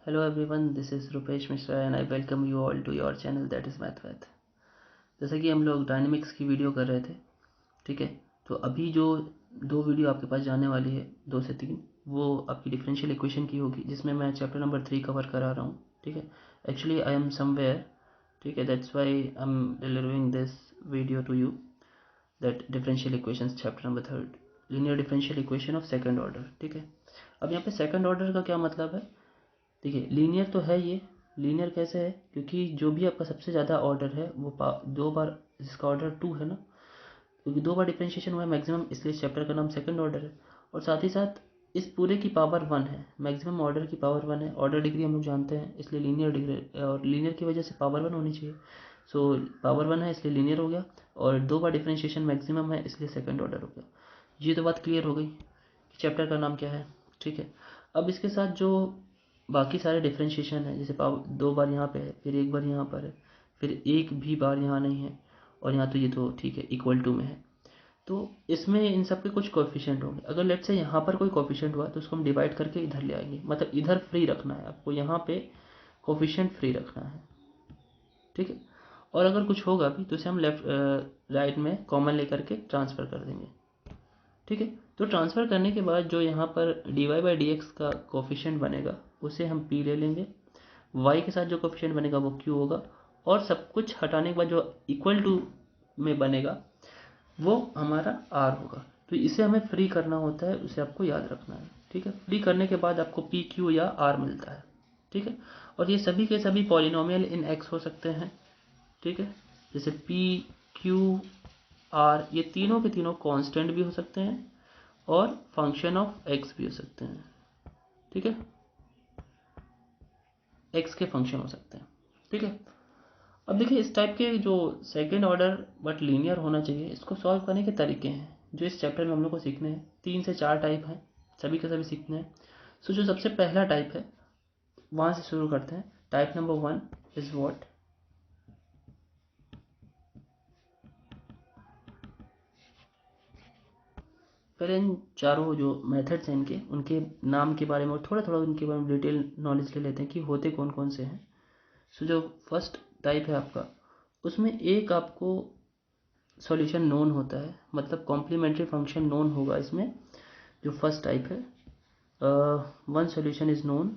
Hello everyone, this is Rupesh Mishra and I welcome you all to your channel that is MathWath। जैसा कि हम लोग dynamics की video कर रहे थे, ठीक है। तो अभी जो दो वीडियो आपके पास जाने वाली है, 2 से 3, वो आपकी डिफरेंशियल इक्वेशन की होगी, जिसमें मैं चैप्टर नंबर 3 कवर करा रहा हूँ, ठीक है। एक्चुअली आई एम समवेयर, ठीक है, that's why I am delivering this video to you, that differential equations chapter number 3, linear differential equation of second order, ठीक है। अब यहाँ पे सेकंड ऑर्डर का क्या मतलब है? देखिए, लीनियर तो है ये। लीनियर कैसे है? क्योंकि जो भी आपका सबसे ज़्यादा ऑर्डर है वो 2 बार, जिसका ऑर्डर 2 है ना, क्योंकि 2 बार डिफरेंशिएशन हुआ है मैक्सिमम, इसलिए इस चैप्टर का नाम सेकंड ऑर्डर है। और साथ ही साथ इस पूरे की पावर 1 है, मैक्सिमम ऑर्डर की पावर 1 है। ऑर्डर डिग्री हम लोग जानते हैं, इसलिए लीनियर डिग्री, और लीनियर की वजह से पावर 1 होनी चाहिए। सो पावर 1 है इसलिए लीनियर हो गया, और 2 बार डिफरेंशिएशन मैक्सिमम है इसलिए सेकंड ऑर्डर हो गया। ये तो बात क्लियर हो गई कि चैप्टर का नाम क्या है, ठीक है। अब इसके साथ जो बाकी सारे डिफरेंशिएशन है, जैसे पावर 2 बार यहाँ पे है, फिर 1 बार यहाँ पर है, फिर एक भी बार यहाँ नहीं है, और यहाँ तो ये तो ठीक है इक्वल टू में है। तो इसमें इन सब के कुछ कोएफिशिएंट होंगे। अगर लेट्स से यहाँ पर कोई कोएफिशिएंट हुआ तो उसको हम डिवाइड करके इधर ले आएंगे, मतलब इधर फ्री रखना है आपको, यहाँ पे कोएफिशिएंट फ्री रखना है, ठीक है। और अगर कुछ होगा भी तो उसे हम लेफ्ट राइट में कॉमन लेकर के ट्रांसफ़र कर देंगे, ठीक है। तो ट्रांसफ़र करने के बाद जो यहाँ पर dy/dx का कोफिशिएंट बनेगा उसे हम p ले लेंगे, y के साथ जो कोफिशिएंट बनेगा वो q होगा, और सब कुछ हटाने के बाद जो इक्वल टू में बनेगा वो हमारा r होगा। तो इसे हमें फ्री करना होता है, उसे आपको याद रखना है, ठीक है। फ्री करने के बाद आपको p q या r मिलता है, ठीक है। और ये सभी के सभी पॉलिनोमियल इन x हो सकते हैं, ठीक है। जैसे p q r ये तीनों के तीनों कांस्टेंट भी हो सकते हैं और फंक्शन ऑफ एक्स भी हो सकते हैं, ठीक है। एक्स के फंक्शन हो सकते हैं, ठीक है। अब देखिए, इस टाइप के जो सेकेंड ऑर्डर बट लीनियर होना चाहिए, इसको सॉल्व करने के तरीके हैं जो इस चैप्टर में हम लोग को सीखने हैं। 3 से 4 टाइप हैं, सभी के सभी सीखने हैं। सो जो सबसे पहला टाइप है वहाँ से शुरू करते हैं। Type number 1 is what? पहले इन चारों जो मेथड्स हैं इनके, उनके नाम के बारे में और थोड़ा थोड़ा उनके बारे में डिटेल नॉलेज ले लेते हैं कि होते कौन कौन से हैं। सो जो फर्स्ट टाइप है आपका, उसमें एक आपको सॉल्यूशन नोन होता है, मतलब कॉम्प्लीमेंट्री फंक्शन नोन होगा इसमें। जो फर्स्ट टाइप है, one solution is known,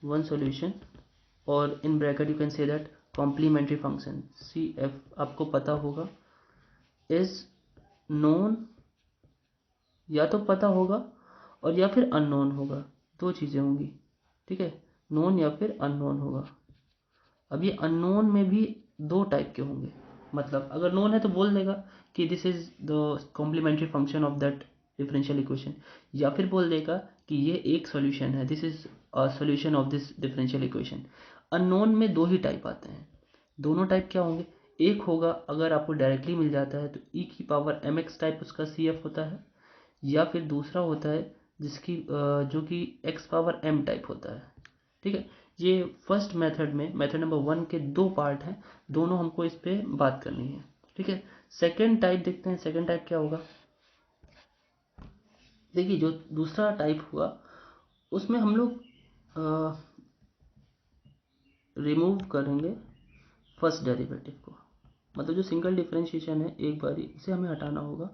one solution, और in bracket you can say that complementary function C F आपको पता होगा इज नोन, या तो पता होगा और या फिर अननोन होगा, दो चीज़ें होंगी, ठीक है। नोन या फिर अननोन होगा। अब ये अननोन में भी 2 टाइप के होंगे, मतलब अगर नोन है तो बोल देगा कि this is the complementary function of that differential equation, या फिर बोल देगा कि ये एक सॉल्यूशन है, this is a solution of this differential equation. Unknown में 2 ही टाइप आते हैं। दोनों टाइप क्या होंगे? एक होगा अगर आपको डायरेक्टली मिल जाता है तो e की पावर mx टाइप उसका CF होता है, या फिर दूसरा होता है जिसकी जो कि x पावर m टाइप होता है, ठीक है। ये फर्स्ट मेथड में, मेथड नंबर 1 के 2 पार्ट हैं, दोनों हमको इस पे बात करनी है, ठीक है। सेकेंड टाइप देखते हैं, सेकेंड टाइप क्या होगा। देखिए, जो दूसरा टाइप हुआ उसमें हम लोग रिमूव करेंगे फर्स्ट डेरिवेटिव को, मतलब जो सिंगल डिफरेंशिएशन है एक बारी, इसे हमें हटाना होगा।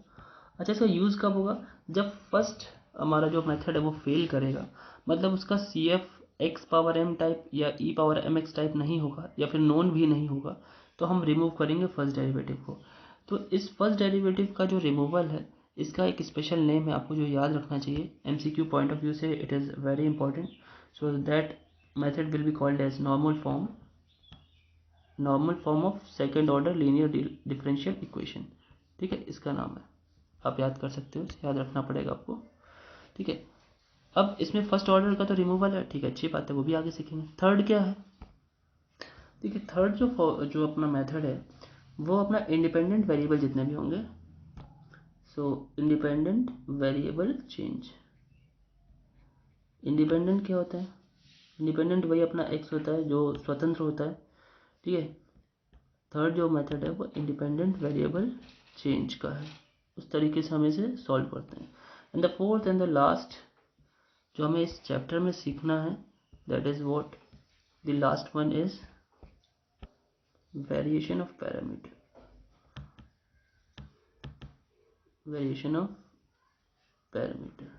अच्छा, इसका यूज़ कब होगा? जब फर्स्ट हमारा जो मेथड है वो फेल करेगा, मतलब उसका C F X power M type या E power M x type नहीं होगा, या फिर नॉन भी नहीं होगा, तो हम रिमूव करेंगे फर्स्ट डेरिवेटिव को। तो इस फर्स्ट डेरिवेटिव का जो रिमूवल है, इसका एक स्पेशल नेम है, आपको जो याद रखना चाहिए MCQ पॉइंट ऑफ व्यू से, it is very important. So that method will be called as normal form of second order linear differential equation, ठीक है, इसका नाम है। आप याद कर सकते हो, याद रखना पड़ेगा आपको, ठीक है। अब इसमें फर्स्ट ऑर्डर का तो रिमूवल है, ठीक है, अच्छी बात है, वो भी आगे सीखेंगे। थर्ड क्या है? देखिए, थर्ड जो अपना मेथड है वो अपना इंडिपेंडेंट वेरिएबल जितने भी होंगे, सो इंडिपेंडेंट वेरिएबल चेंज। इंडिपेंडेंट क्या होता है? इंडिपेंडेंट वही अपना एक्स होता है जो स्वतंत्र होता है, ठीक है। थर्ड जो मेथड है वो इंडिपेंडेंट वेरिएबल चेंज का है, उस तरीके से हम इसे सॉल्व करते हैं। And the fourth and the last जो हमें इस चैप्टर में सीखना है that is what the last one is variation of parameter. Variation of parameter,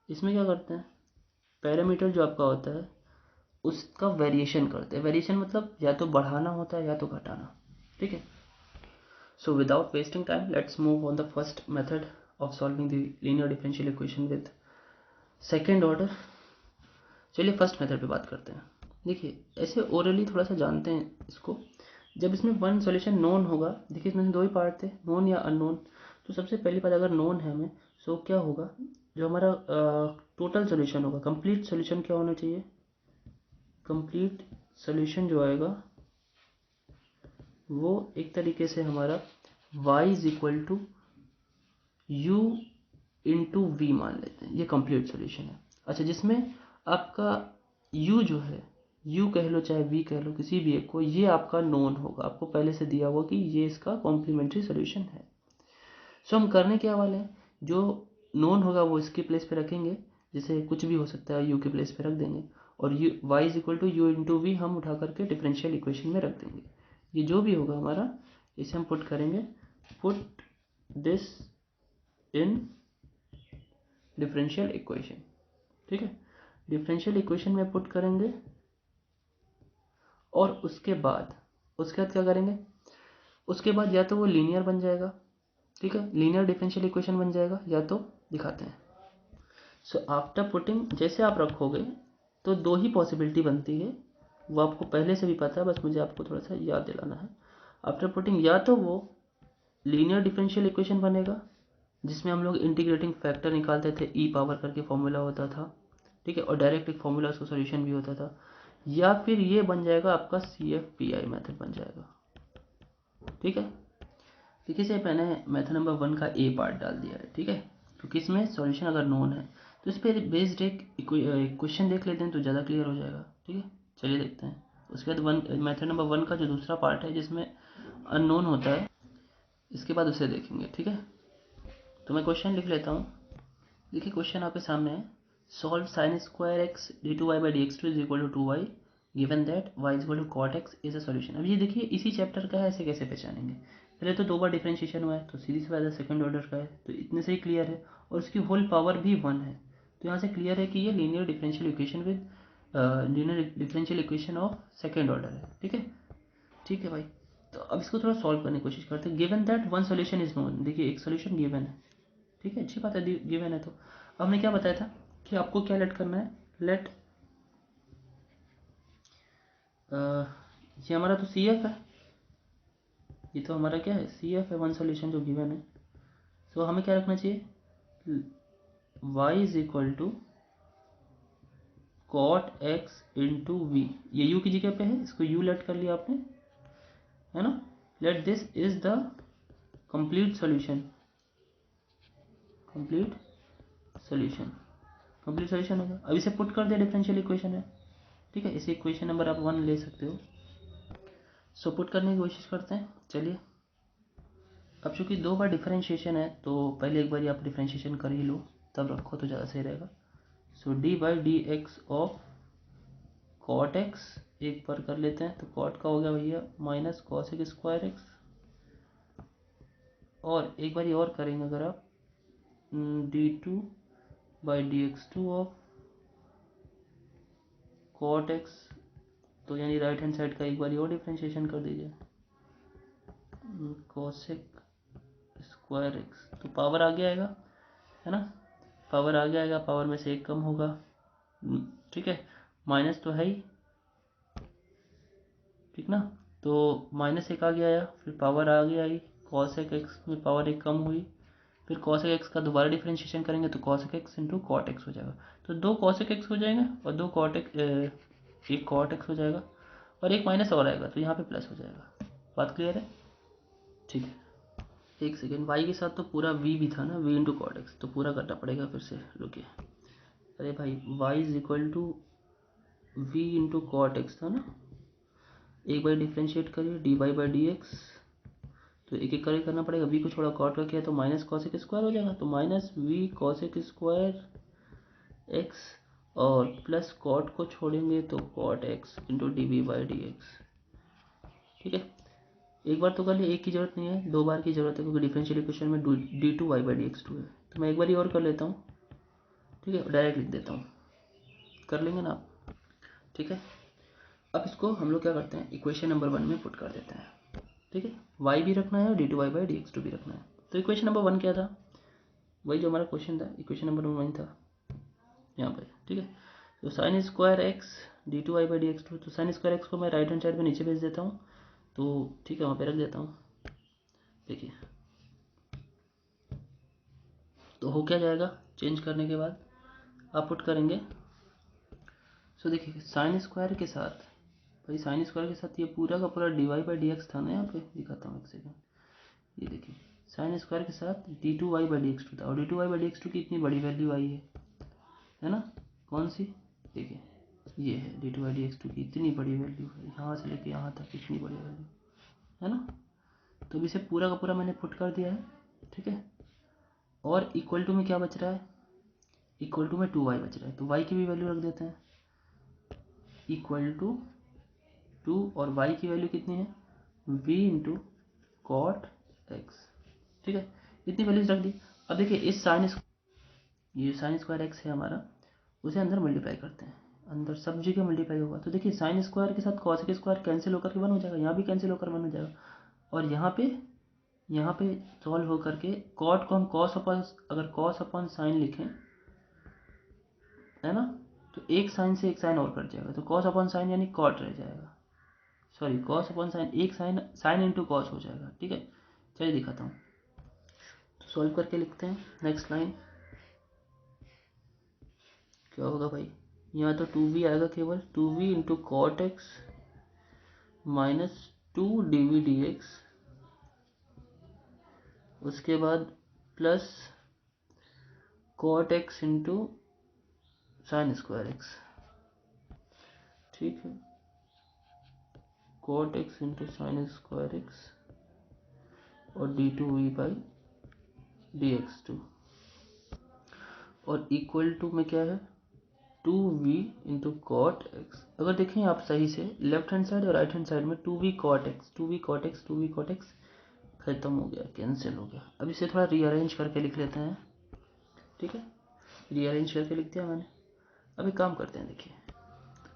इसमें क्या करते हैं, पैरामीटर जो आपका होता है उसका वेरिएशन करते हैं। वेरिएशन मतलब या तो बढ़ाना होता है या तो घटाना, ठीक है। So without wasting time let's move on the first method of solving the linear differential equation with second order. चलिए फर्स्ट मेथड पे बात करते हैं। देखिए ऐसे ओरली थोड़ा सा जानते हैं इसको। जब इसमें वन सॉल्यूशन नोन होगा, देखिए इसमें दो ही पार्ट थे, नोन या अननोन। तो सबसे पहली बात अगर नोन है हमें, सो क्या होगा, जो हमारा टोटल सॉल्यूशन होगा, कंप्लीट सॉल्यूशन क्या होना चाहिए, कंप्लीट सॉल्यूशन जो आएगा वो एक तरीके से हमारा y is equal to U into V मान लेते हैं, ये कंप्लीट सॉल्यूशन है। अच्छा, जिसमें आपका u जो है, u कह लो चाहे v कह लो, किसी भी एक को, ये आपका नोन होगा, आपको पहले से दिया हुआ कि ये इसका कॉम्प्लीमेंट्री सॉल्यूशन है। सो हम करने क्या वाले हैं, जो नोन होगा वो इसके प्लेस पे रखेंगे, जैसे कुछ भी हो सकता है u के प्लेस पे रख देंगे, और u y is equal to U into V हम उठा करके डिफरेंशियल इक्वेशन में रख देंगे। ये जो भी होगा हमारा, इसे हम पुट करेंगे, put this in differential equation, ठीक है। डिफरेंशियल इक्वेशन में पुट करेंगे और उसके बाद क्या करेंगे, उसके बाद या तो वो लीनियर बन जाएगा, ठीक है, लीनियर डिफरेंशियल इक्वेशन बन जाएगा, या तो दिखाते हैं। सो आफ्टर पुटिंग जैसे आप रखोगे तो दो ही पॉसिबिलिटी बनती है, वो आपको पहले से भी पता है, बस मुझे आपको थोड़ा सा याद दिलाना है। आफ्टर पुटिंग या तो वो लीनियर डिफरेंशियल इक्वेशन बनेगा जिसमें हम लोग इंटीग्रेटिंग फैक्टर निकालते थे, ई पावर करके फॉर्मूला होता था, ठीक है, और डायरेक्ट एक फॉर्मूला उसका सॉल्यूशन भी होता था, या फिर ये बन जाएगा आपका CFPI मेथड बन जाएगा, ठीक है। देखिए से मैंने मेथड नंबर 1 का ए पार्ट डाल दिया है, ठीक है, क्योंकि इसमें सॉल्यूशन अगर नोन है तो इस पर बेस्ड एक क्वेश्चन देख लेते हैं तो ज़्यादा क्लियर हो जाएगा, ठीक है। चलिए देखते हैं। उसके बाद मेथड नंबर 1 का जो दूसरा पार्ट है जिसमें अननोन होता है, इसके बाद उसे देखेंगे, ठीक है। तो मैं क्वेश्चन लिख लेता हूँ। देखिए क्वेश्चन आपके सामने है, solve sine square X D two Y by D x two is equal to 2y given that y is equal to cot X is a solution. अब ये देखिए इसी चैप्टर का है, ऐसे कैसे पहचानेंगे, पहले तो दो बार डिफरेंशिएशन हुआ है तो सीधी सी बात है सेकंड ऑर्डर का है, तो इतने से ही क्लियर है, और उसकी होल पावर भी 1 है, तो यहाँ से क्लियर है कि ये linear differential equation with linear differential equation of second order है, ठीक है। ठीक है भाई, तो अब इसको थोड़ा सॉल्व करने की कोशिश करते हैं। Given that one solution is known, देखिए एक सॉल्यूशन गिवन है, ठीक है, अच्छी बात है, गिवन है। तो अब हमने क्या बताया था कि आपको क्या लेट करना है, लेट ये हमारा तो CF है, ये तो हमारा क्या है, CF है, वन सॉल्यूशन जो गिवन है। तो हमें क्या रखना चाहिए, y is equal to cot x into V, ये u की जगह पे है, इसको u लेट कर लिया आपने, है ना। Let this is the complete solution, complete solution, complete solution होगा। अब इसे पुट कर दिया डिफरेंशियल इक्वेशन है, ठीक है, इसे इक्वेशन नंबर आप 1 ले सकते हो। सो पुट करने की कोशिश करते हैं। चलिए, अब चूंकि दो बार डिफरेंशिएशन है तो पहले एक बार आप डिफरेंशिएशन कर ही लो, तब रखो तो ज़्यादा सही रहेगा। So d by D x of cot x एक बार कर लेते हैं, तो कॉट का हो गया भैया माइनस कॉसेक स्क्वायर एक्स, और एक बार और करेंगे अगर आप D two by D x two of cot X, तो यानी राइट हैंड साइड का एक बार और डिफरेंशिएशन कर दीजिए, कॉसेक स्क्वायर एक्स, तो पावर आगे आएगा, है ना, पावर आगे आएगा, पावर में से एक कम होगा, ठीक है, माइनस तो है ही, ठीक ना, तो माइनस एक आगे आया, फिर पावर आगे आई, कॉसेक एक्स में पावर एक कम हुई, फिर कॉसेक एक्स का दोबारा डिफरेंशिएशन करेंगे तो cosec X into cot X हो जाएगा, तो दो कॉसेक एक्स हो जाएंगे और दो कॉट एक्स, एक कॉट एक्स हो जाएगा, और एक माइनस और आएगा तो यहाँ पे प्लस हो जाएगा। बात क्लियर है, ठीक है। एक सेकेंड, वाई के साथ तो पूरा वी भी था ना, वी इंटू कॉट एक्स, तो पूरा करना पड़ेगा फिर से, रुकिए। अरे भाई Y is equal to V into cot X था ना, एक बार डिफ्रेंशिएट करिए D Y by D x, तो एक एक करके करना पड़ेगा, वी को छोड़ा कॉट का किया तो माइनस कॉसेक स्क्वायर हो जाएगा, तो minus V cosec square x और प्लस कॉट को छोड़ेंगे तो cot x into D we by D X. ठीक है, एक बार तो कर लिया, एक की जरूरत नहीं है, 2 बार की जरूरत है क्योंकि डिफरेंशियल इक्वेशन में D two Y by D x two है। तो मैं एक बार ही और कर लेता हूँ। ठीक है, डायरेक्ट लिख देता हूँ, कर लेंगे ना आप। ठीक है, अब इसको हम लोग क्या करते हैं, इक्वेशन नंबर 1 में पुट कर देते हैं। ठीक है, y भी रखना है और D two Y by D x two भी रखना है। तो इक्वेशन नंबर 1 क्या था, वही जो हमारा क्वेश्चन था, इक्वेशन नंबर 1 था यहाँ पर। ठीक है, तो sine square X D two Y by D x two, तो साइन स्क्वायर एक्स को मैं राइट हैंड साइड में नीचे भेज देता हूँ। तो ठीक है, वहाँ पे रख देता हूँ। देखिए तो हो क्या जाएगा, चेंज करने के बाद आप पुट करेंगे। सो देखिए साइन स्क्वायर के साथ, भाई साइन स्क्वायर के साथ ये पूरा का पूरा D Y by D X था ना, यहाँ पे दिखाता हूँ एक सेकेंड। ये देखिए साइन स्क्वायर के साथ D two Y by D x two था, और D two Y by D x two की इतनी बड़ी वैल्यू आई है ना, कौन सी, देखिए ये है D two Y D x two की इतनी बड़ी वैल्यू है, यहाँ से लेके यहाँ तक इतनी बड़ी वैल्यू है ना। तो इसे पूरा का पूरा मैंने पुट कर दिया है। ठीक है, और इक्वल टू में क्या बच रहा है, इक्वल टू में 2y बच रहा है, तो y की भी वैल्यू रख देते हैं इक्वल टू 2, और y की वैल्यू कितनी है, v इंटू कॉट एक्स। ठीक है, इतनी वैल्यूज रख दी। अब देखिए इस साइन, ये साइन स्क्वायर एक्स है हमारा, उसे अंदर मल्टीप्लाई करते हैं, अंदर सब जगह मल्टीप्लाई होगा। तो देखिए साइन स्क्वायर के साथ कॉस के स्क्वायर कैंसिल होकर के 1 हो जाएगा, यहाँ भी कैंसिल होकर 1 हो जाएगा, और यहाँ पे सॉल्व होकर के कॉट को हम कॉस अपॉन, अगर कॉस अपॉन साइन लिखें है ना, तो एक साइन से एक साइन और कट जाएगा, तो कॉस अपॉन साइन यानी कॉट रह जाएगा, सॉरी कॉस अपॉन साइन, एक साइन, साइन इंटू कॉस हो जाएगा। ठीक है, चलिए दिखाता हूँ, तो सॉल्व करके लिखते हैं। नेक्स्ट लाइन क्या होगा भाई, यहाँ तो 2v आएगा, केवल 2v into cot x minus 2 d v d x, उसके बाद plus cot x into sine square x. ठीक है, cot x into sine square x और D two v by D x two, और इक्वल टू में क्या है 2v into cot x. अगर देखें आप सही से लेफ्ट हैंड साइड और राइट हैंड साइड में 2v cot X 2v cot X 2v cot X खत्म हो गया, कैंसिल हो गया। अब इसे थोड़ा रीअरेंज करके लिख लेते हैं। ठीक है, रीअरेंज करके लिख दिया मैंने। अब एक काम करते हैं, देखिए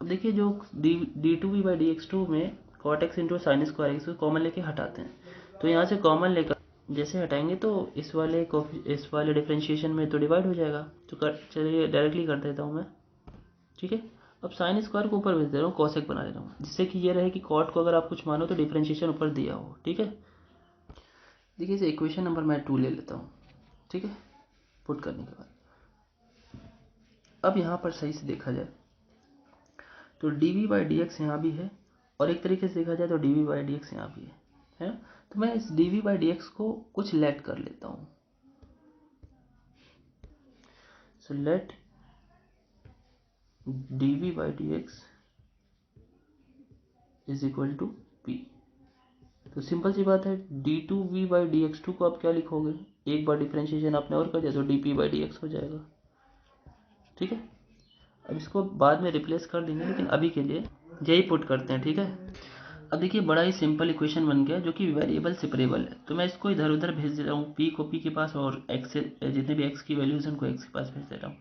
अब देखिए जो d two v by D x two में cot x into sine square x को कॉमन लेके हटाते हैं, तो यहाँ से कॉमन लेकर जैसे हटाएंगे तो इस वाले डिफ्रेंशिएशन में तो डिवाइड हो जाएगा। तो चलिए डायरेक्टली कर देता हूँ मैं। ठीक है, अब साइन स्क्वायर को ऊपर भेज दे रहा हूँ, कॉसेक बना ले रहा हूँ, जिससे कि ये रहे कि कॉट को अगर आप कुछ मानो तो डिफ्रेंशिएशन ऊपर दिया हो। ठीक है, देखिए इसे इक्वेशन नंबर मैं 2 ले लेता हूँ। ठीक है, पुट करने के बाद अब यहाँ पर सही से देखा जाए तो D we by D x यहाँ भी है, और एक तरीके से देखा जाए तो D we by D x यहाँ भी है। तो मैं इस d we by D x को कुछ लेट कर लेता हूँ। So let d we by D x is equal to p. तो सिंपल सी बात है, D two v by D x two को आप क्या लिखोगे, एक बार डिफ्रेंशिएशन आपने और कर दिया तो d p by D x हो जाएगा। ठीक है, अब इसको बाद में रिप्लेस कर देंगे, लेकिन अभी के लिए यही पुट करते हैं। ठीक है, अब देखिए बड़ा ही सिंपल इक्वेशन बन गया जो कि वेरिएबल सेपरेबल है। तो मैं इसको इधर उधर भेज दे रहा हूँ, पी को पी के पास और एक्स से जितने भी एक्स की वैल्यूज हैं उनको एक्स के पास भेज दे रहा हूँ।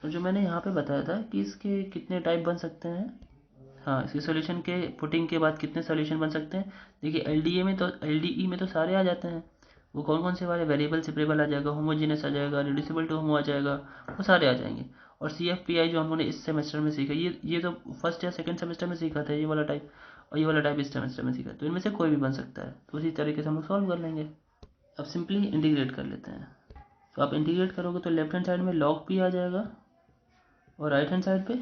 और जो मैंने यहाँ पे बताया था कि इसके कितने टाइप बन सकते हैं, हाँ इसके सॉल्यूशन के पुटिंग के बाद कितने सॉल्यूशन बन सकते हैं। देखिए एलडीई में तो सारे आ जाते हैं, वो कौन कौन से वाले, वेरिएबल सेपरेबल आ जाएगा, होमोजेनस आ जाएगा, रिड्यूसिबल टू होमो आ जाएगा, वो सारे आ जाएंगे। और CFPI जो हमने इस सेमेस्टर में सीखा, ये तो फर्स्ट या सेकंड सेमेस्टर में सीखा था ये वाला टाइप, और ये वाला टाइप इस सेमेस्टर में सीखा, तो इनमें से कोई भी बन सकता है। तो उसी तरीके से हम लोग सॉल्व कर लेंगे। अब सिंपली इंटीग्रेट कर लेते हैं। तो आप इंटीग्रेट करोगे तो लेफ्ट हैंड साइड में log p आ जाएगा, और राइट हैंड साइड पे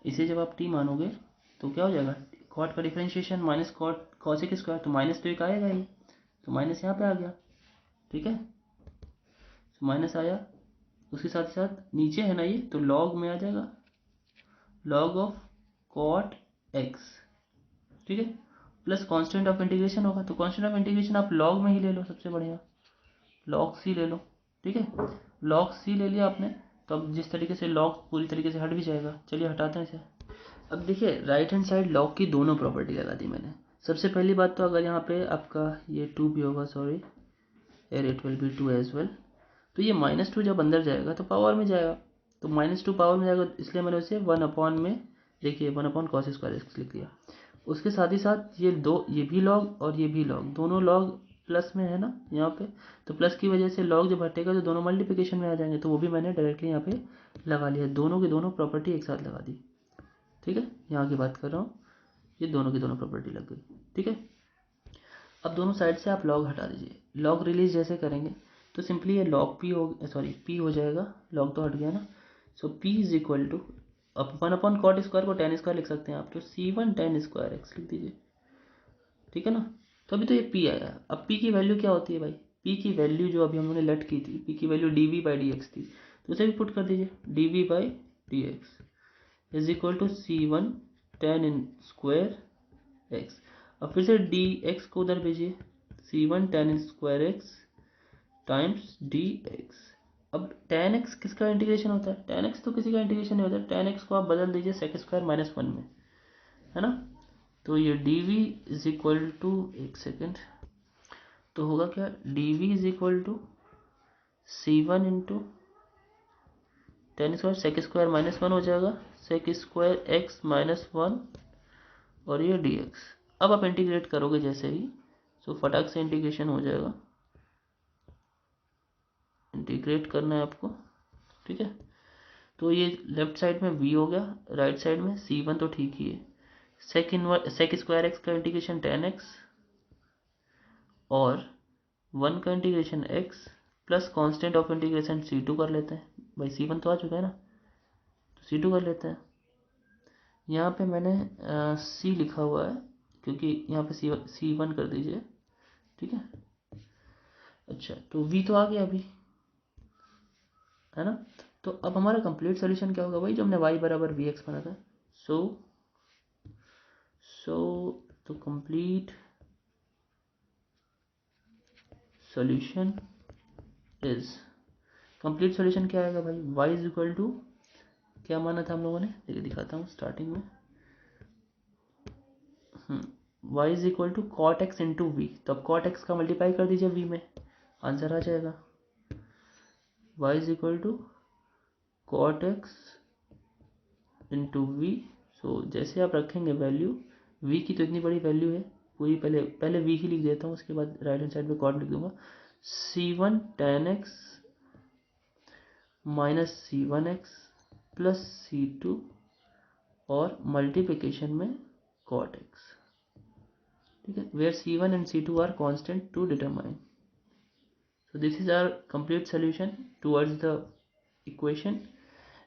इसे जब आप t मानोगे तो क्या हो जाएगा, कॉट का differentiation minus cot cosec square, तो माइनस तो एक आएगा ही, तो माइनस यहाँ पे आ गया। ठीक है, तो माइनस आया, उसके साथ साथ नीचे है ना ये, तो लॉग में आ जाएगा, लॉग ऑफ कॉट एक्स। ठीक है, प्लस कांस्टेंट ऑफ इंटीग्रेशन होगा, तो कांस्टेंट ऑफ इंटीग्रेशन आप लॉग में ही ले लो, सबसे बढ़िया लॉग सी ले लो। ठीक है, लॉग सी ले लिया आपने, तो अब जिस तरीके से लॉग पूरी तरीके से हट भी जाएगा। चलिए हटाते हैं इसे। अब देखिए राइट हैंड साइड लॉग की दोनों प्रॉपर्टी लगा दी मैंने। सबसे पहली बात तो अगर यहाँ पे आपका ये 2 भी होगा, sorry here it will be 2 as well, तो ये -2 जब अंदर जाएगा तो पावर में जाएगा, तो -2 पावर में जाएगा, इसलिए मैंने उसे 1 में, देखिए 1/cos² x लिख दिया। उसके साथ ही साथ ये भी लॉग और ये भी लॉग, दोनों लॉग प्लस में है ना यहाँ पे, तो प्लस की वजह से लॉग जब हटेगा तो दोनों मल्टीप्लिकेशन में आ जाएंगे, तो वो भी मैंने डायरेक्टली यहाँ पे लगा लिया, दोनों की दोनों प्रॉपर्टी एक साथ लगा दी। ठीक है, यहाँ की बात कर रहा हूँ, ये दोनों की दोनों प्रॉपर्टी लग गई। ठीक है, अब दोनों साइड से आप लॉग हटा दीजिए। लॉग रिलीज जैसे करेंगे तो सिंपली ये लॉग पी हो, सॉरी पी हो जाएगा, लॉग तो हट गया ना। सो पी इज इक्वल टू, अब 1/cot² को tan² लिख सकते हैं आप, तो C1 tan² x लिख दीजिए। ठीक है ना, तो अभी तो ये पी आया। अब पी की वैल्यू क्या होती है भाई, पी की वैल्यू जो अभी हमने लेट की थी, पी की वैल्यू dv/dx थी, तो उसे भी पुट कर दीजिए, dv/dx is equal to C1 tan² x। अब फिर से dx को उधर भेजिए, C1 tan² x times dx। अब tan x किसका इंटीग्रेशन होता है, tan x तो किसी का इंटीग्रेशन नहीं होता, tan x को आप बदल दीजिए sec² - 1 में, है ना। तो ये dv इज इक्वल टू, एक सेकेंड, तो होगा क्या, dv is equal to C1 into tan² sec² - 1 हो जाएगा, sec² x - 1 और ये dx। अब आप इंटीग्रेट करोगे जैसे ही, सो फटाक से इंटीग्रेशन हो जाएगा, इंटीग्रेट करना है आपको। ठीक है, तो ये लेफ्ट साइड में v हो गया, राइट साइड में C1 तो ठीक ही है, sec² x का इंटीग्रेशन tan x और 1 का integration x plus constant of integration C2 कर लेते हैं। भाई C1 तो आ चुका है ना, तो C2 कर लेते हैं। यहाँ पे मैंने C लिखा हुआ है क्योंकि यहाँ पे C1 कर दीजिए। ठीक है, अच्छा तो v तो आ गया अभी, है ना। तो अब हमारा कंप्लीट सोल्यूशन क्या होगा भाई, जो हमने y बराबर vx बना था। सो तो complete solution is, complete solution क्या आएगा भाई, y इज इक्वल टू, क्या माना था हम लोगों ने, देखिए दिखाता हूँ स्टार्टिंग में, y is equal to cot x into v, तो अब कॉट एक्स का मल्टीप्लाई कर दीजिए v में, आंसर आ जाएगा। y is equal to cot x into v. So जैसे आप रखेंगे वैल्यू, v की तो इतनी बड़ी वैल्यू है पूरी, पहले v ही लिख देता हूँ, उसके बाद राइट हैंड साइड में कॉट लिख दूंगा, C1 tan x minus C1 x plus C2 और मल्टीप्लिकेशन में कॉट x। ठीक है, where C1 and C2 are constant to determine. So this is our complete solution towards the equation,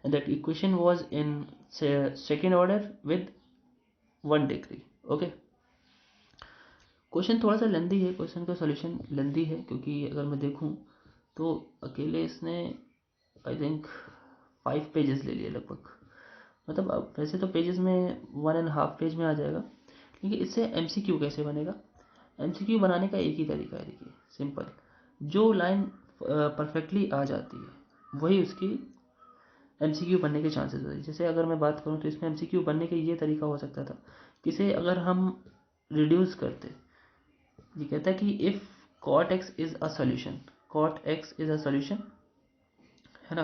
and that equation was in second order with 1 degree. Okay, question थोड़ा सा लेंदी है, question का solution लेंदी है, क्योंकि अगर मैं देखूं तो अकेले इसने आई थिंक 5 पेजेस ले लिए लगभग, मतलब अब वैसे तो पेजेस में 1.5 पेज में आ जाएगा, लेकिन इससे MCQ कैसे बनेगा। MCQ बनाने का एक ही तरीका है, देखिए सिंपल, जो लाइन परफेक्टली आ जाती है वही उसकी MCQ बनने के चांसेस होते हैं। जैसे अगर मैं बात करूँ तो इसमें MCQ बनने का ये तरीका हो सकता था, किसे अगर हम रिड्यूस करते, ये कहता है कि if cot x is a solution, cot x is a solution, है ना,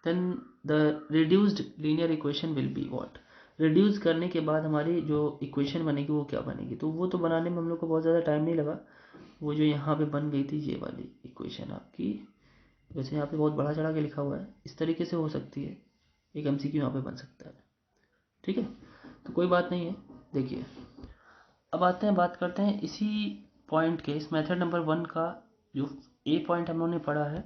then the reduced linear equation will be what, reduce करने के बाद हमारी जो इक्वेशन बनेगी वो क्या बनेगी, तो वो तो बनाने में हम लोग को बहुत ज़्यादा टाइम नहीं लगा। वो जो यहाँ पे बन गई थी ये वाली इक्वेशन आपकी, वैसे यहाँ पे बहुत बड़ा चढ़ा के लिखा हुआ है, इस तरीके से हो सकती है, एक MCQ यहाँ पे बन सकता है। ठीक है, तो कोई बात नहीं है। देखिए अब आते हैं, बात करते हैं इसी पॉइंट के, इस मेथड नंबर 1 का जो A पॉइंट हम लोगों ने पढ़ा है,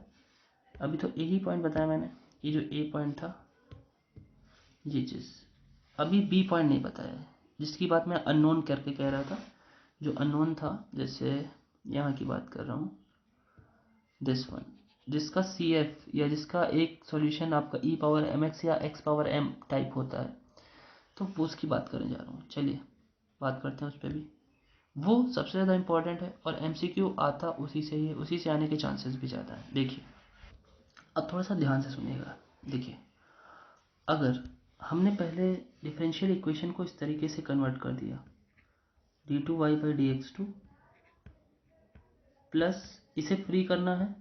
अभी तो A ही पॉइंट बताया मैंने, ये जो A पॉइंट था ये चीज़, अभी B पॉइंट नहीं बताया है, जिसकी बात मैं अननोन करके कह रहा था, जो अननोन था, जैसे यहाँ की बात कर रहा हूँ, दिस वन, जिसका CF या जिसका एक सॉल्यूशन आपका e⁻mx या x⁻m टाइप होता है, तो वो उसकी बात करने जा रहा हूँ। चलिए बात करते हैं उस पर भी, वो सबसे ज़्यादा इम्पॉर्टेंट है और MCQ आता उसी से ही, उसी से आने के चांसेस भी ज़्यादा है। देखिए अब थोड़ा सा ध्यान से सुनिएगा। देखिए, अगर हमने पहले डिफरेंशियल इक्वेशन को इस तरीके से कन्वर्ट कर दिया, d2y/dx2 प्लस इसे फ्री करना है,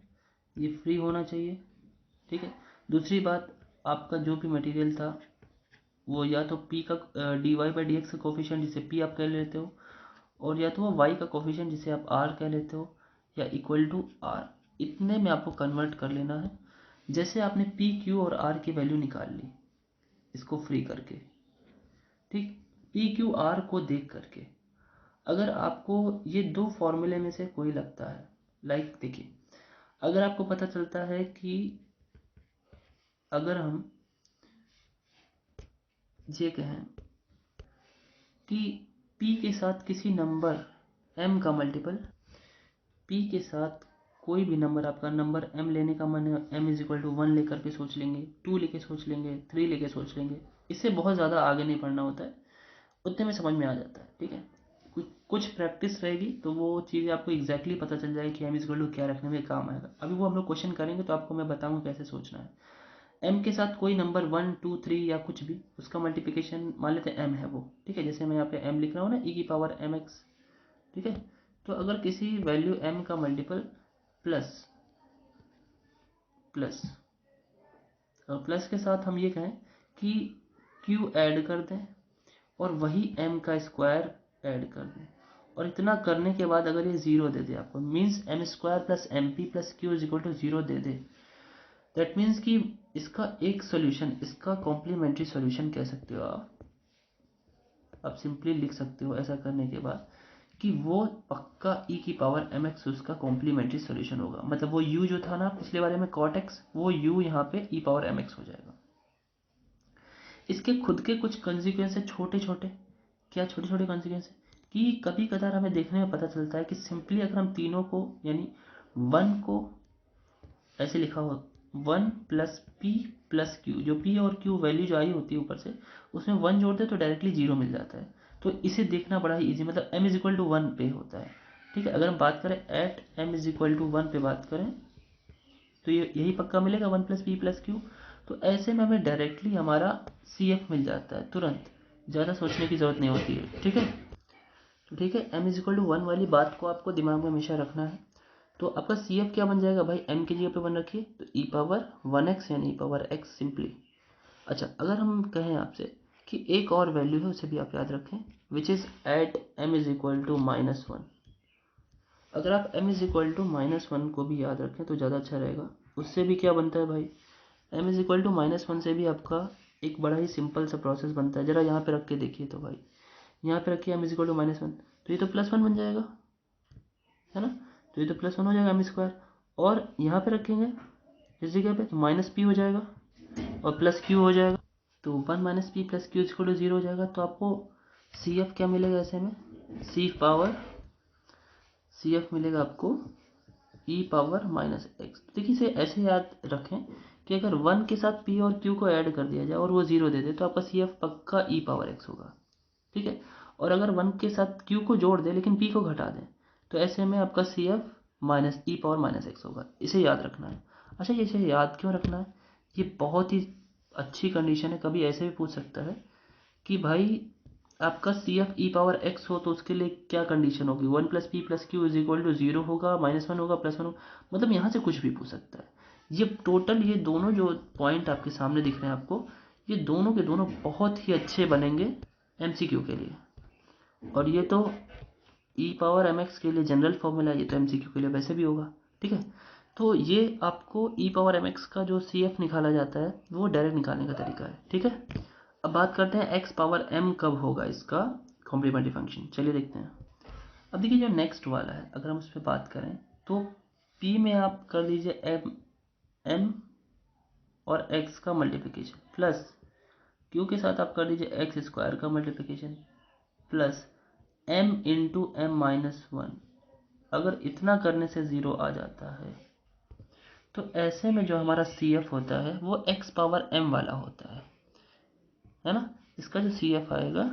ये फ्री होना चाहिए, ठीक है। दूसरी बात, आपका जो भी मटेरियल था वो या तो p का dy/dx का कोफिशिएंट जिसे p आप कह लेते हो, और या तो वो y का कोफिशिएंट जिसे आप r कह लेते हो, या इक्वल टू r, इतने में आपको कन्वर्ट कर लेना है। जैसे आपने p, q और r की वैल्यू निकाल ली इसको फ्री करके, ठीक, p, q, r को देख करके अगर आपको ये दो फॉर्मूले में से कोई लगता है, लाइक देखिए, अगर आपको पता चलता है कि अगर हम ये कहें कि p के साथ किसी नंबर m का मल्टीपल, p के साथ कोई भी नंबर, आपका नंबर m लेने का मन है, m इज इक्वल टू 1 लेकर के सोच लेंगे, 2 लेके सोच लेंगे, 3 लेके सोच लेंगे, इससे बहुत ज़्यादा आगे नहीं पढ़ना होता है, उतने में समझ में आ जाता है, ठीक है। कुछ प्रैक्टिस रहेगी तो वो चीज़ें आपको एग्जैक्टली पता चल जाएगी कि m इज इक्वल टू क्या रखने में काम आएगा। अभी वो हम लोग क्वेश्चन करेंगे तो आपको मैं बताऊंगा कैसे सोचना है। m के साथ कोई नंबर 1, 2, 3 या कुछ भी, उसका मल्टीप्लिकेशन मान लेते हैं m है वो, ठीक है। जैसे मैं यहाँ पे m लिख रहा हूँ ना, e की पावर mx, ठीक है। तो अगर किसी वैल्यू m का मल्टीपल प्लस प्लस प्लस के साथ हम ये कहें कि q ऐड कर दें और वही m का स्क्वायर ऐड कर दें, और इतना करने के बाद अगर ये जीरो दे दे आपको, means m square plus m p plus q is equal to zero दे दे, दैट मीन्स कि इसका एक सोल्यूशन, इसका कॉम्प्लीमेंट्री सोल्यूशन कह सकते हो आप सिंपली लिख सकते हो ऐसा करने के बाद कि वो पक्का e की पावर mx उसका कॉम्प्लीमेंट्री सोल्यूशन होगा। मतलब वो u जो था ना पिछले बारे में cot x, वो u यहाँ पे e पावर mx हो जाएगा। इसके खुद के कुछ कंसिक्वेंस है छोटे छोटे, क्या छोटे छोटे कंसिक्वेंस है कि कभी कदार हमें देखने में पता चलता है कि सिंपली अगर हम तीनों को, यानी 1 को ऐसे लिखा हो, 1 प्लस पी प्लस क्यू, जो पी और क्यू वैल्यू जो आई होती है ऊपर से उसमें 1 जोड़ दे तो डायरेक्टली जीरो मिल जाता है। तो इसे देखना बड़ा ही ईजी, मतलब m इज इक्वल टू 1 पे होता है, ठीक है। अगर हम बात करें at m is equal to 1 पे बात करें तो ये यही पक्का मिलेगा 1 प्लस पी प्लस क्यू। तो ऐसे में हमें डायरेक्टली हमारा सी एफ मिल जाता है तुरंत, ज़्यादा सोचने की ज़रूरत नहीं होती है, ठीक है। तो ठीक है, m इज इक्वल टू 1 वाली बात को आपको दिमाग में हमेशा रखना है। तो आपका सी एफ क्या बन जाएगा भाई, m की जगह पे 1 रखिए तो e पावर 1x यानी e पावर x सिंपली। अच्छा, अगर हम कहें आपसे कि एक और वैल्यू है उसे भी आप याद रखें, which is at m is equal to -1। अगर आप m इज इक्वल टू -1 को भी याद रखें तो ज़्यादा अच्छा रहेगा। उससे भी क्या बनता है भाई, m इज इक्वल टू -1 से भी आपका एक बड़ा ही सिंपल सा प्रोसेस बनता है। ज़रा यहाँ पे रख के देखिए, तो भाई यहाँ पे रखिए m इज इक्वल टू -1, तो ये तो +1 बन जाएगा, है ना। तो ये तो +1 हो जाएगा m स्क्वायर, और यहाँ पे रखेंगे इस जगह पे तो माइनस पी हो जाएगा और प्लस क्यू हो जाएगा, तो 1 minus p plus q equal to 0 हो जाएगा। तो आपको सी एफ क्या मिलेगा ऐसे में, सी एफ मिलेगा आपको e पावर -x। देखिए इसे ऐसे याद रखें कि अगर 1 के साथ p और q को ऐड कर दिया जाए और वो 0 दे दे तो आपका सी एफ पक्का e पावर x होगा, ठीक है। और अगर 1 के साथ q को जोड़ दे लेकिन p को घटा दें तो ऐसे में आपका सी एफ माइनस ई पावर -x होगा। इसे याद रखना है। अच्छा, ये इसे याद क्यों रखना है, ये बहुत ही अच्छी कंडीशन है। कभी ऐसे भी पूछ सकता है कि भाई आपका C F e power x हो तो उसके लिए क्या कंडीशन होगी, 1 plus p plus q is equal to 0 होगा, -1 होगा, +1 होगा, मतलब यहाँ से कुछ भी पूछ सकता है। ये टोटल, ये दोनों जो पॉइंट आपके सामने दिख रहे हैं आपको, ये दोनों के दोनों बहुत ही अच्छे बनेंगे एमसीक्यू के लिए। और ये तो ई पावर एम एक्स के लिए जनरल फॉर्मूला, ये तो एमसीक्यू के लिए वैसे भी होगा, ठीक है। तो ये आपको ई पावर एम एक्स का जो सी एफ निकाला जाता है वो डायरेक्ट निकालने का तरीका है, ठीक है। अब बात करते हैं एक्स पावर एम कब होगा इसका कॉम्प्लीमेंट्री फंक्शन, चलिए देखते हैं। अब देखिए जो नेक्स्ट वाला है, अगर हम उस पर बात करें तो p में आप कर दीजिए m और x का मल्टीप्लिकेशन, प्लस q के साथ आप कर दीजिए एक्स स्क्वायर का multiplication, plus m into m-1। अगर इतना करने से 0 आ जाता है तो ऐसे में जो हमारा सी एफ होता है वो x पावर m वाला होता है ना। इसका जो सी एफ आएगा,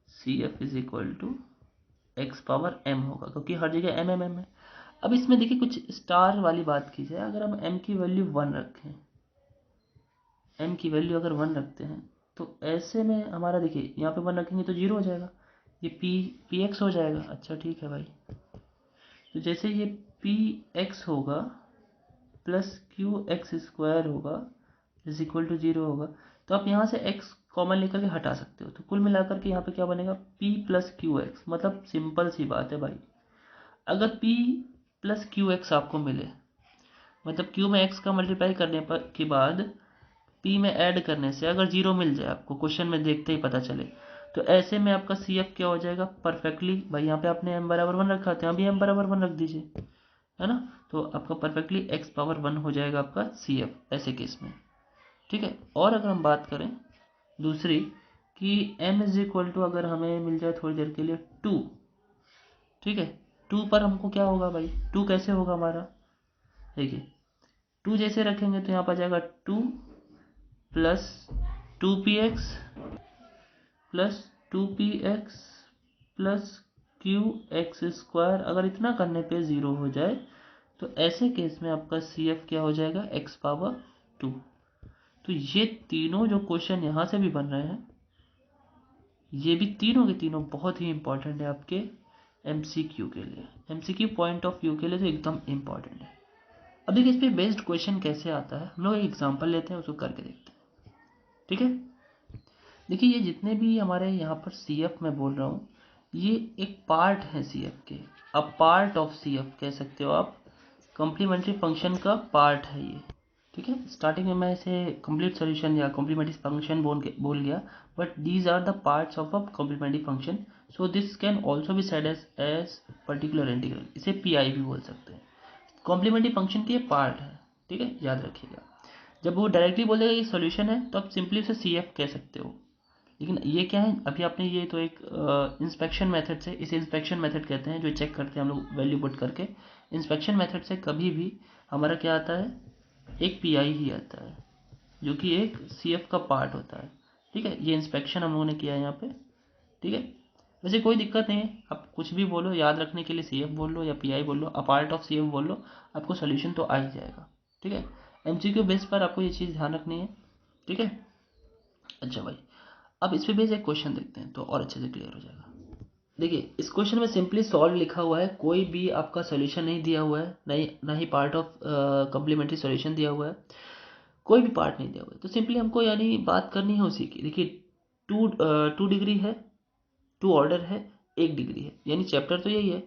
C F is equal to x power m होगा, क्योंकि हर जगह m m m है। अब इसमें देखिए कुछ स्टार वाली बात की जाए, अगर हम m की वैल्यू 1 रखें, m की वैल्यू अगर 1 रखते हैं तो ऐसे में हमारा देखिए यहाँ पे 1 रखेंगे तो 0 हो जाएगा, ये पी एक्स हो जाएगा। अच्छा ठीक है भाई, तो जैसे ये पी एक्स होगा प्लस क्यू एक्स स्क्वायर होगा इज इक्वल टू 0 होगा, तो आप यहाँ से x कॉमन लेकर के हटा सकते हो, तो कुल मिलाकर के यहाँ पे क्या बनेगा p प्लस क्यू एक्स। मतलब सिंपल सी बात है भाई, अगर p प्लस क्यू एक्स आपको मिले, मतलब q में x का मल्टीप्लाई करने पर के बाद p में ऐड करने से अगर 0 मिल जाए आपको, क्वेश्चन में देखते ही पता चले, तो ऐसे में आपका सी एफ क्या हो जाएगा परफेक्टली। भाई यहाँ पे आपने m बराबर 1 रखा था, यहाँ भी m बराबर 1 रख दीजिए, है ना, तो आपका परफेक्टली x पावर 1 हो जाएगा आपका सी एफ ऐसे केस में। ठीक है, और अगर हम बात करें दूसरी कि m इज इक्वल टू अगर हमें मिल जाए थोड़ी देर के लिए 2, ठीक है, 2 पर हमको क्या होगा भाई, 2 कैसे होगा हमारा, देखिए 2 जैसे रखेंगे तो यहाँ पर जाएगा 2 plus 2px plus 2px plus Q x square, अगर इतना करने पे 0 हो जाए तो ऐसे केस में आपका सी एफ क्या हो जाएगा x पावर 2। तो ये तीनों जो क्वेश्चन यहाँ से भी बन रहे हैं, ये भी तीनों के तीनों बहुत ही इंपॉर्टेंट है आपके एमसीक्यू के लिए, एमसीक्यू पॉइंट ऑफ व्यू के लिए तो एकदम इंपॉर्टेंट है। अब देखिए इस पे बेस्ड क्वेश्चन कैसे आता है, हम लोग एक एग्जांपल लेते हैं, उसको करके देखते हैं। ठीक है, देखिए ये जितने भी हमारे यहाँ पर सी एफ मैं बोल रहा हूँ, ये एक पार्ट है सी एफ के, अब पार्ट ऑफ सी एफ कह सकते हो आप, कॉम्प्लीमेंट्री फंक्शन का पार्ट है ये। ठीक है, स्टार्टिंग में मैं इसे कंप्लीट सॉल्यूशन या कॉम्प्लीमेंट्री फंक्शन बोल गया, but these are the parts of a complementary function, so this can also be said as particular integral, इसे पीआई भी बोल सकते हैं। कॉम्प्लीमेंट्री फंक्शन के पार्ट है, ठीक है, याद रखिएगा। जब वो डायरेक्टली बोलेगा ये सॉल्यूशन है तो आप सिंपली उसे सी एफ कह सकते हो, लेकिन ये क्या है, अभी आपने ये तो एक इंस्पेक्शन मेथड से, इसे इंस्पेक्शन मेथड कहते हैं, जो चेक करते हैं हम लोग वैल्यू पुट करके। इंस्पेक्शन मेथड से कभी भी हमारा क्या आता है, एक पीआई ही आता है, जो कि एक सीएफ का पार्ट होता है। ठीक है, ये इंस्पेक्शन हम लोगों ने किया है यहाँ पे। ठीक है, वैसे कोई दिक्कत नहीं है, आप कुछ भी बोलो, याद रखने के लिए सीएफ बोल लो या पीआई बोल लो, अ पार्ट ऑफ सीएफ बोल लो, आपको सोल्यूशन तो आ ही जाएगा। ठीक है, एमसीक्यू बेस पर आपको ये चीज़ ध्यान रखनी है। ठीक है, अच्छा भाई, अब इस पे बेस एक क्वेश्चन देखते हैं तो और अच्छे से क्लियर हो जाएगा। देखिए इस क्वेश्चन में सिंपली सॉल्व लिखा हुआ है, कोई भी आपका सोल्यूशन नहीं दिया हुआ है, नहीं ना ही पार्ट ऑफ कम्प्लीमेंट्री सोल्यूशन दिया हुआ है, कोई भी पार्ट नहीं दिया हुआ है, तो सिंपली हमको यानी बात करनी है उसी की। देखिए टू डिग्री है, 2 ऑर्डर है, 1 डिग्री है, यानी चैप्टर तो यही है।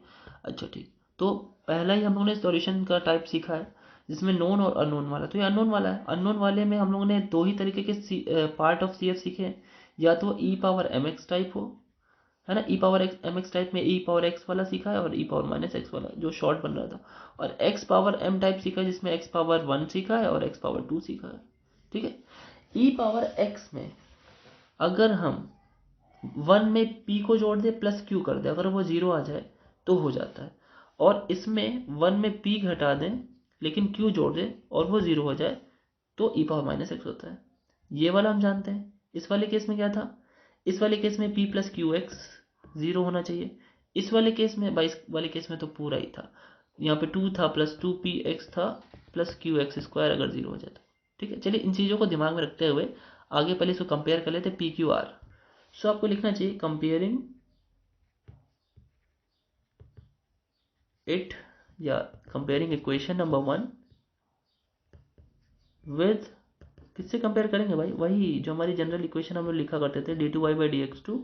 अच्छा ठीक, तो पहला ही हम लोगों ने सॉल्यूशन का टाइप सीखा है जिसमें नोन और अननोन वाला, तो ये अननोन वाला है। अननोन वाले में हम लोगों ने दो ही तरीके के पार्ट ऑफ सी एफ सीखे हैं, या तो e power M x type हो, है ना, e power x m x type में ई पावर एक्स वाला सीखा है, और ई पावर माइनस एक्स वाला जो शॉर्ट बन रहा था, और एक्स पावर एम टाइप सीखा है जिसमें एक्स पावर 1 सीखा है और एक्स पावर 2 सीखा है। ठीक है, ई पावर एक्स में अगर हम 1 में p को जोड़ दे प्लस q कर दे, अगर वो 0 आ जाए तो हो जाता है, और इसमें 1 में p घटा दें लेकिन q जोड़ दे और वो 0 हो जाए तो e पावर माइनस एक्स होता है। ये वाला हम जानते हैं। इस वाले केस में क्या था, इस वाले केस में p प्लस क्यू एक्स 0 होना चाहिए। इस वाले केस में, बाईस वाले केस में तो पूरा ही था, यहाँ पे 2 था प्लस 2px था प्लस क्यू एक्स स्क्वायर अगर 0 हो जाए तो। ठीक है, चलिए इन चीज़ों को दिमाग में रखते हुए आगे पहले इसको कंपेयर कर लेते पी क्यू आर। सो आपको लिखना चाहिए कंपेयरिंग इट या कंपेयरिंग इक्वेशन नंबर 1 विद, किससे कंपेयर करेंगे भाई, वही जो हमारी जनरल इक्वेशन हम लोग लिखा करते थे, d two Y by D x two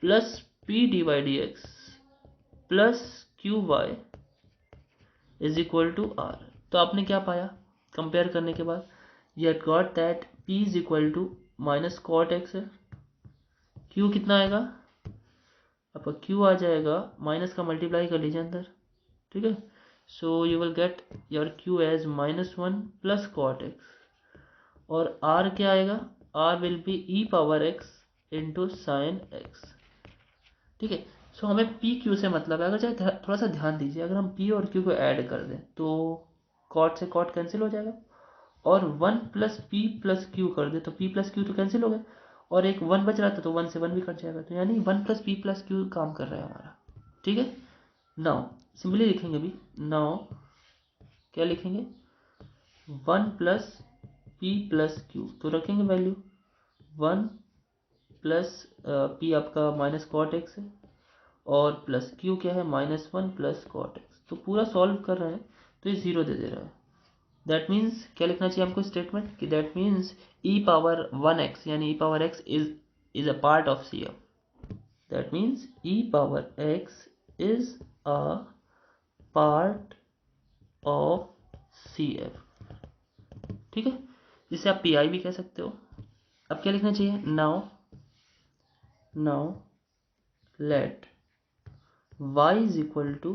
plus p d y D x plus q y is equal to r. तो आपने क्या पाया कंपेयर करने के बाद, you had got that p is equal to minus cot x है, q कितना आएगा आपका, क्यू आ जाएगा माइनस का मल्टीप्लाई कर लीजिए अंदर। ठीक है, so you will get your q as -1 plus cot x, और आर क्या आएगा, r will be e power x into sine x. ठीक है, सो हमें पी क्यू से मतलब है, अगर चाहे थोड़ा सा ध्यान दीजिए, अगर हम पी और क्यू को ऐड कर दें तो कॉट से कॉट कैंसिल हो जाएगा, और 1 प्लस पी प्लस क्यू कर दे तो पी प्लस क्यू तो कैंसिल हो गए, और एक 1 बच रहा था तो 1 से 1 भी कट जाएगा, तो यानी 1 प्लस पी प्लस क्यू काम कर रहा है हमारा। ठीक है, नाउ सिंपली लिखेंगे अभी, नाउ क्या लिखेंगे, 1 प्लस पी प्लस क्यू, तो रखेंगे वैल्यू 1 प्लस पी आपका माइनस कॉट एक्स है और प्लस क्यू क्या है -1 प्लस कॉट एक्स। तो पूरा सॉल्व कर रहे हैं तो ये 0 दे दे रहा है। दैट मीन्स क्या लिखना चाहिए हमको स्टेटमेंट कि that means e power 1x यानी e power x is a part of C F. That means e power x is a part of C F. ठीक है, जिसे आप पी आई भी कह सकते हो। अब क्या लिखना चाहिए, now let y is equal to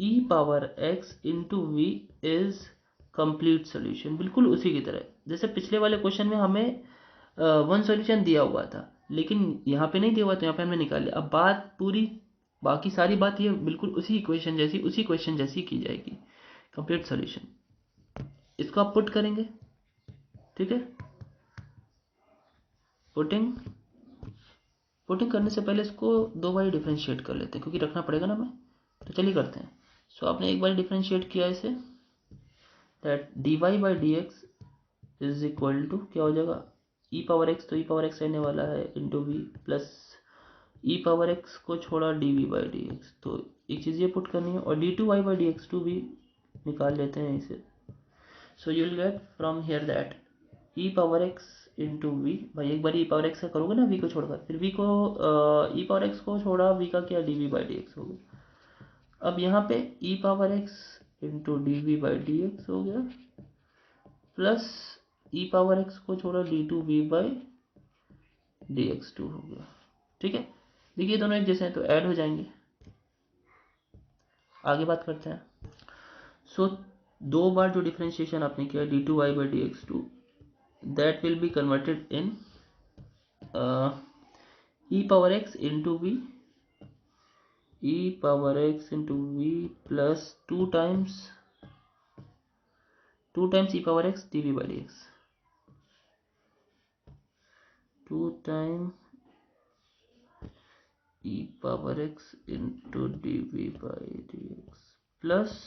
e power x into v is complete solution. बिल्कुल उसी की तरह जैसे पिछले वाले क्वेश्चन में हमें वन सॉल्यूशन दिया हुआ था, लेकिन यहाँ पे नहीं दिया हुआ तो यहाँ पे हमने निकाल लिया। अब बात पूरी, बाकी सारी बात ये बिल्कुल उसी क्वेश्चन जैसी की जाएगी, कंप्लीट सॉल्यूशन। इसको आप पुट करेंगे, ठीक है। पुटिंग करने से पहले इसको 2 बार डिफरेंशिएट कर लेते हैं क्योंकि रखना पड़ेगा ना हमें, तो चलिए करते हैं। सो आपने एक बार डिफरेंशिएट किया इसे, that d Y by D x is equal to क्या हो जाएगा, ई पावर एक्स, तो ई पावर एक्स रहने वाला है into v plus e power x को छोड़ा d we by D x, तो एक चीज़ ये पुट करनी है और D two Y by D x two भी निकाल लेते हैं इसे। So you will get from here that e power x into v, भाई एक बार ई पावर एक्स का करोगे ना वी को छोड़कर, फिर वी को ई पावर एक्स को छोड़ा वी का क्या d we by D x हो गया। अब यहाँ पे e power x into D we by D x हो गया प्लस ई पावर एक्स को छोड़ा d two v by D x two हो गया। ठीक है, देखिए दोनों एक जैसे हैं तो ऐड हो जाएंगे। आगे बात करते हैं। सो 2 बार जो डिफरेंशिएशन आपने किया d two Y by D x two, that will be converted in e power x into v, e power x into v plus 2 times e power x dv by dx, 2 times e power x into dv by dx plus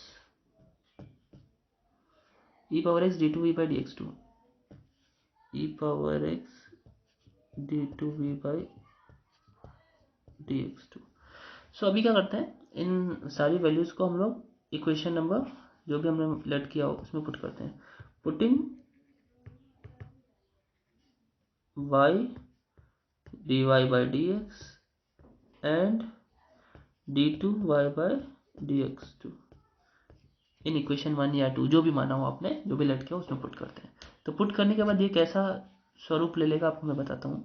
e power x d2v by dx2, e power x d2v by dx2। सो अभी क्या करते हैं, इन सारी values को हम लोग equation number जो भी हमने लेट किया हो उसमें पुट करते हैं। Putting y dy by dx and d2y by dx2 in equation 1 या 2 जो भी माना हो आपने, जो भी लेट किया उसमें पुट करते हैं। तो पुट करने के बाद ये कैसा स्वरूप ले लेगा आपको मैं बताता हूँ।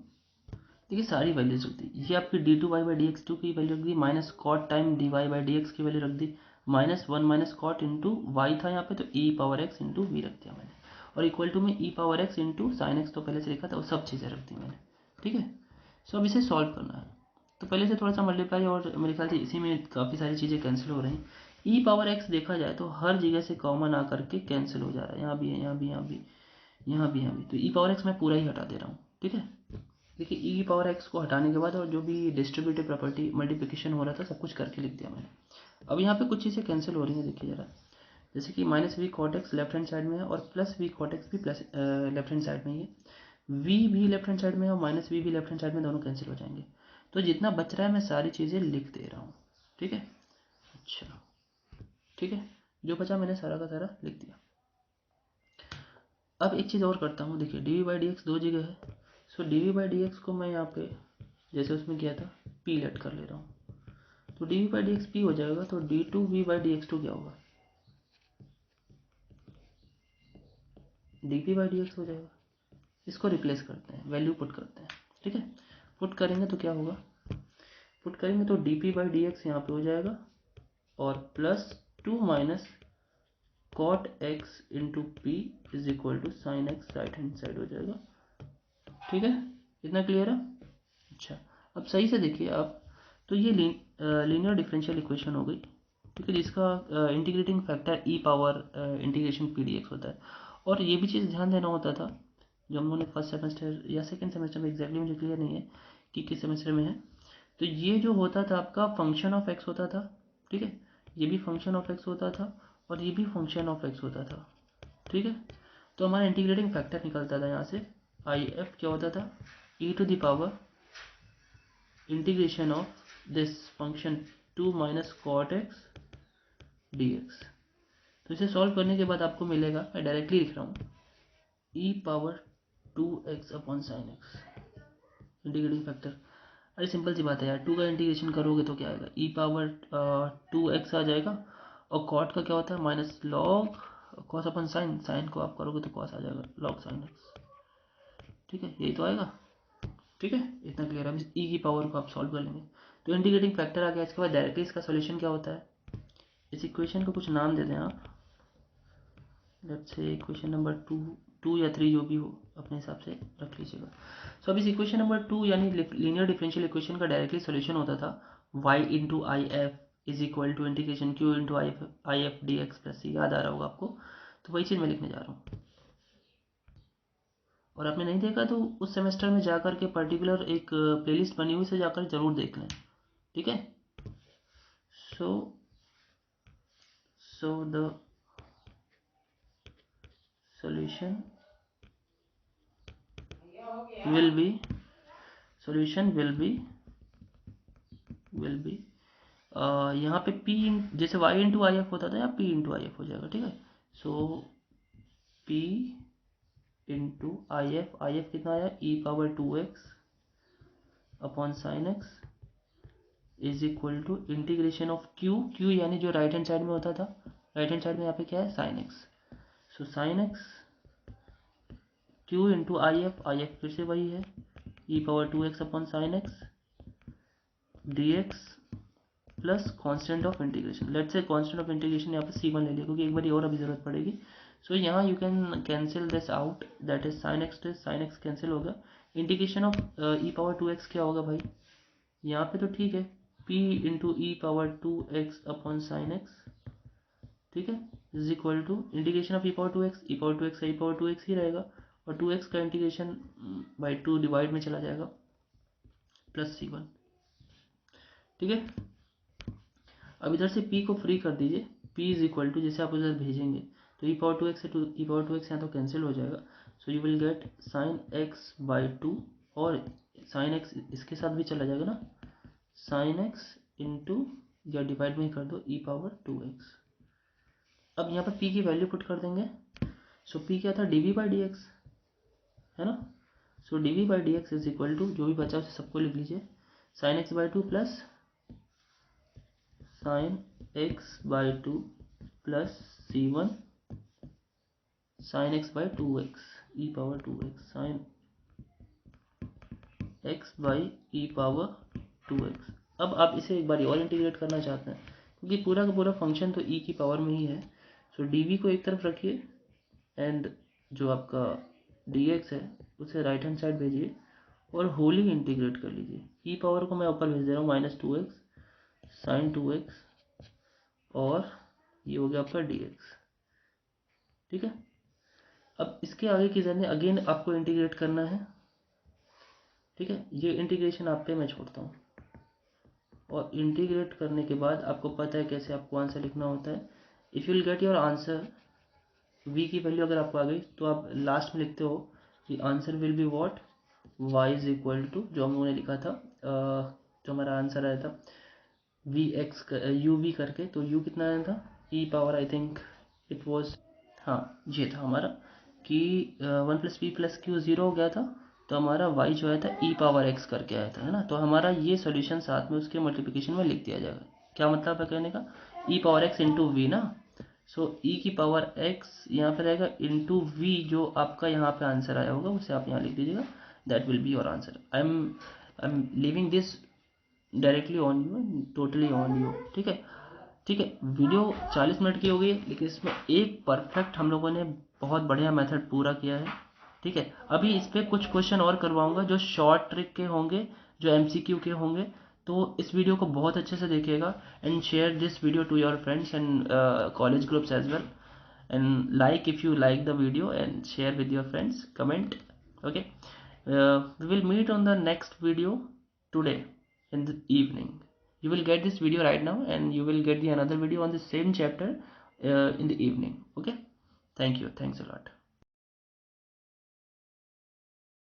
देखिए सारी वैल्यूज रख दी, ये आपकी d two Y by D x two की वैल्यू रख दी, minus cot time d Y by D x की वैल्यू रख दी, -1 माइनस कॉट इंटू वाई था यहाँ पे तो e power x into v रख दिया मैंने, और इक्वल टू में e power x into sine x तो पहले से लिखा था वो सब चीज़ें रख दी मैंने। ठीक है, सो अब इसे सॉल्व करना है तो पहले से थोड़ा सा मल्टीप्लाई, और मेरे ख्याल से इसी में काफ़ी सारी चीज़ें कैंसिल हो रही हैं। ई पावर एक्स देखा जाए तो हर जगह से कॉमन आकर के कैंसिल हो जा रहा है, यहाँ भी है, यहाँ भी, यहाँ भी, यहाँ भी, यहाँ भी, तो ई पावर एक्स मैं पूरा ही हटा दे रहा हूँ। ठीक है, देखिए ई पावर एक्स को हटाने के बाद और जो भी डिस्ट्रीब्यूटिव प्रॉपर्टी मल्टीप्लिकेशन हो रहा था सब कुछ करके लिख दिया मैंने। अब यहाँ पे कुछ चीज़ें कैंसिल हो रही हैं, देखिए ज़रा, जैसे कि minus v cot x left hand side में है और प्लस वी कॉट एक्स भी प्लस लेफ्ट हैंड साइड में ही है, वी भी लेफ्ट हैंड साइड में है और माइनस वी भी लेफ्ट हैंड साइड में, दोनों कैंसिल हो जाएंगे। तो जितना बच रहा है मैं सारी चीज़ें लिख दे रहा हूँ। ठीक है, अच्छा ठीक है, जो बचा मैंने सारा का सारा लिख दिया। अब एक चीज़ और करता हूँ, देखिए d we by D x 2 जगह है, so d we by D x को मैं यहाँ पे जैसे उसमें किया था पी लेट कर ले रहा हूँ, तो D we by D x p हो जाएगा, तो d two v by D x two क्या होगा, d p by D x हो जाएगा। इसको रिप्लेस करते हैं, वैल्यू पुट करते हैं। ठीक है, पुट करेंगे तो क्या होगा, पुट करेंगे तो d p by D x यहाँ पे हो जाएगा और plus 2 minus cot x into p is equal to sine x right hand side हो जाएगा। ठीक है, इतना क्लियर है। अच्छा, अब सही से देखिए आप, तो ये लीनियर डिफरेंशियल इक्वेशन हो गई, ठीक है, जिसका integrating factor e power integration p d x होता है। और ये भी चीज़ ध्यान देना होता था जो हम लोगों ने फर्स्ट सेमेस्टर या सेकेंड सेमेस्टर में, एग्जैक्टली मुझे क्लियर नहीं है कि किस सेमेस्टर में है, तो ये जो होता था आपका फंक्शन ऑफ एक्स होता था। ठीक है, ये भी फंक्शन ऑफ एक्स होता था और ये भी फंक्शन ऑफ एक्स होता था, ठीक है। तो हमारा इंटीग्रेटिंग फैक्टर निकलता था यहाँ से, आई एफ क्या होता था, e to the power integration of this function 2 minus cot x d x. तो इसे सॉल्व करने के बाद आपको मिलेगा, मैं डायरेक्टली लिख रहा हूँ, e power 2x upon sine x integrating factor. अरे सिंपल सी बात है यार, 2 का इंटीग्रेशन करोगे तो क्या आएगा, ई पावर 2x आ जाएगा, और कॉट का क्या होता है माइनस लॉग कॉस अपन साइन, साइन को आप करोगे तो कॉस आ जाएगा लॉग साइन एक्स, ठीक है, यही तो आएगा, ठीक है, इतना क्लियर है। अब ई की पावर को आप सॉल्व कर लेंगे तो इंटीग्रेटिंग फैक्टर आ गया। इसके बाद डायरेक्टली इसका सोल्यूशन क्या होता है, इस इक्वेशन को कुछ नाम दे दें आप, लेट्स से इक्वेशन नंबर 2 या 3 जो भी हो अपने हिसाब से रख लीजिएगा। सो अब इस इक्वेशन नंबर 2 यानी लीनियर डिफरेंशियल इक्वेशन का डायरेक्टली सोल्यूशन होता था y into I F is equal to integration q into I F d x plus c, याद आ रहा होगा आपको, तो वही चीज़ मैं लिखने जा रहा हूँ। और आपने नहीं देखा तो उस सेमेस्टर में जाकर के पर्टिकुलर एक प्लेलिस्ट बनी हुई से जाकर जरूर देख लें, ठीक है। So the solution will be यहाँ पे p जैसे y इंटू आई एफ होता था, यहाँ p इंटू आई एफ हो जाएगा, ठीक है। So p into I F कितना आया, e power 2x upon sine x is equal to integration of q यानी जो राइट हैंड साइड में होता था, राइट हैंड साइड में यहाँ पे क्या है sine x, so sine x q into I F फिर से वही है e power 2x upon sine x d x plus constant of integration, let's say constant of integration यहाँ पे c1 ले लिया क्योंकि एक बार और अभी जरूरत पड़ेगी। सो यहाँ you can cancel this out, that is sine x cancel होगा, integration of e power 2x क्या होगा भाई, यहाँ पे तो ठीक है p into e power 2x upon sine x, ठीक है, is equal to integration of e power 2x, e power 2x e power 2x ही रहेगा, और 2x का इंटीग्रेशन बाई 2 डिवाइड में चला जाएगा प्लस c1, ठीक है। अब इधर से p को फ्री कर दीजिए, p इज इक्वल टू जैसे आप उधर भेजेंगे तो ई पावर 2x से ई पावर 2x यहाँ तो कैंसिल हो जाएगा, सो you will gate sign x by 2, और साइन एक्स इसके साथ भी चला जाएगा ना, साइन एक्स इंटू या डिवाइड में ही कर दो ई पावर 2x। अब यहाँ पर p की वैल्यू पुट कर देंगे, सो p क्या था dv बाई डी एक्स, है ना, so dv by D x is equal to जो भी बचा उसे सबको लिख लीजिए, sine x by 2 plus sine x by 2 plus c1 sine x by 2x e power 2x sine x by e power 2x। अब आप इसे एक बार और इंटीग्रेट करना चाहते हैं क्योंकि पूरा का पूरा फंक्शन तो ई की पावर में ही है, सो डी को एक तरफ रखिए एंड जो आपका डी है उसे राइट हैंड साइड भेजिए और होली इंटीग्रेट कर लीजिए। ई पावर को मैं ऊपर भेज दे रहा हूँ -2x साइन 2x, और ये हो गया आपका dx, ठीक है। अब इसके आगे की जर्नी अगेन आपको इंटीग्रेट करना है, ठीक है, ये इंटीग्रेशन आप पे मैं छोड़ता हूँ, और इंटीग्रेट करने के बाद आपको पता है कैसे आपको आंसर लिखना होता है। If you will get your answer, v की वैल्यू अगर आपको आ गई तो आप लास्ट में लिखते हो कि answer will be what, y is equal to जो हम लोगों ने लिखा था, जो हमारा आंसर आया था वी एक्स यू वी करके, तो u कितना आया था e power, I think it was, हाँ ये था हमारा कि 1 प्लस पी प्लस क्यू 0 हो गया था, तो हमारा y जो आया था ई पावर x करके आया था, है ना, तो हमारा ये सॉल्यूशन साथ में उसके मल्टीप्लिकेशन में लिख दिया जाएगा। क्या मतलब है कहने का, ई पावर x इंटू वी ना, सो ई की पावर x यहाँ पे रहेगा इंटू वी, जो आपका यहाँ पे आंसर आया होगा उसे आप यहाँ लिख दीजिएगा, that will be your answer. I am living this directly on you, totally on you, ठीक है, ठीक है। वीडियो 40 मिनट की हो गई लेकिन इसमें एक परफेक्ट हम लोगों ने बहुत बढ़िया मेथड पूरा किया है, ठीक है। अभी इस पर कुछ क्वेश्चन और करवाऊंगा जो शॉर्ट ट्रिक के होंगे, जो एमसीक्यू के होंगे, तो इस वीडियो को बहुत अच्छे से देखिएगा and share this video to your friends and college groups as well, and like if you like the video and share with your friends, comment, okay. We will meet on the next video today in the evening. You will get this video right now, and you will get the another video on the same chapter in the evening. Okay, thank you, thanks a lot.